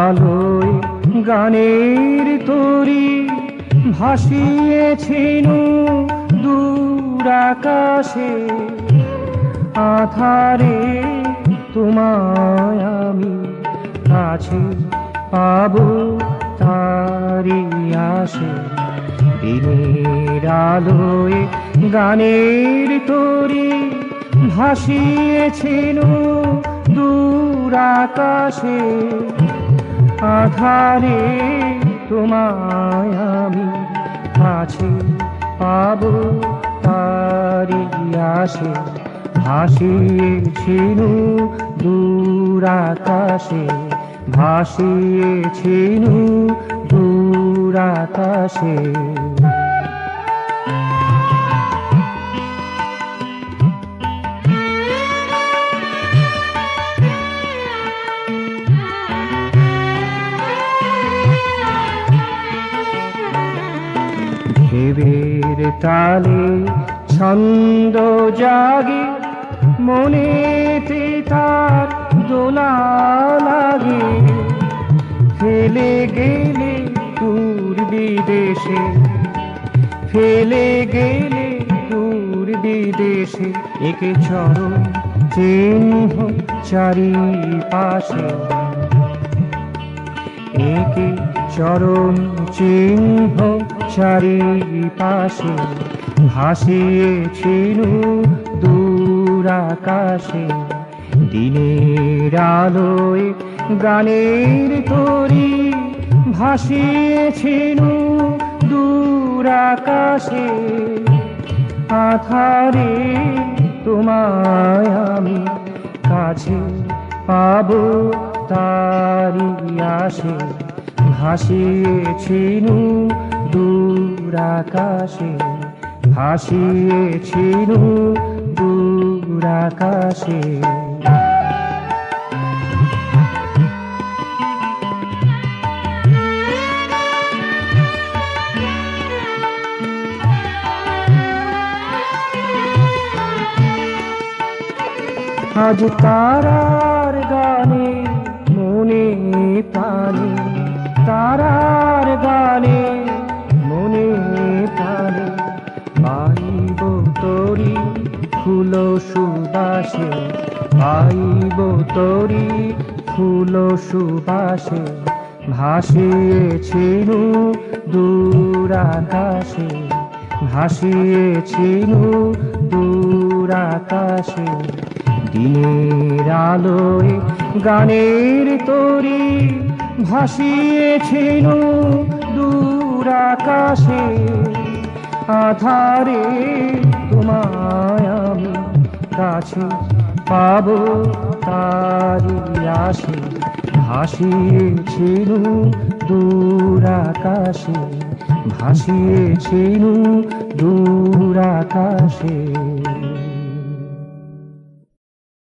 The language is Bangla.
আলোয় গানের তরি ভাসিয়েছিল দূর আকাশে। আধারে তোমায় আমি কাছে পাবো তারি আসে। দিনের আলোয় গানের তরি ভাসিয়েছিল দূর আকাশে। আধারে তোমায় আমি কাছে পাবো তারি আসে। ভাসিয়েছিল দূর আকাশে, ভাসিয়েছিল দূর আকাশে। ঢেউয়ের তালে ছন্দ জাগে, মনেতে তার দোলা লাগে। ফেলে গেলে দূর বিদেশে, ফেলে গেলে দূর বিদেশে। একে চরণ চিহ্ন চারিপাশে, একে চরণ চিহ্ন চারিপাশে। ভাসিয়েছিল দূর আকাশে। দিনের আলোয় গানের তরি ভাসিয়েছিল দূর আকাশে। আধারে তোমায় আমি কাছে পাবো তারি আসে। ভাসিয়েছিল দূর আকাশে, ভাসিয়েছিল দূর আকাশে। আজ তারার গানে মনে প্রাণে, তারার গানে মনে প্রাণে। পাইব তরি ফুল সুবাসে, পাইব তরি ফুল সুবাসে। ভাসিয়েছিল দূর আকাশে, ভাসিয়েছিল দূর আকাশে। দিনের আলোয় গানের তরি ভাসিয়েছিল দূর আকাশে। আধারে তোমায় আমি কাছে পাবো তারি আসে। ভাসিয়েছিল দূর আকাশে, ভাসিয়েছিল দূর আকাশে।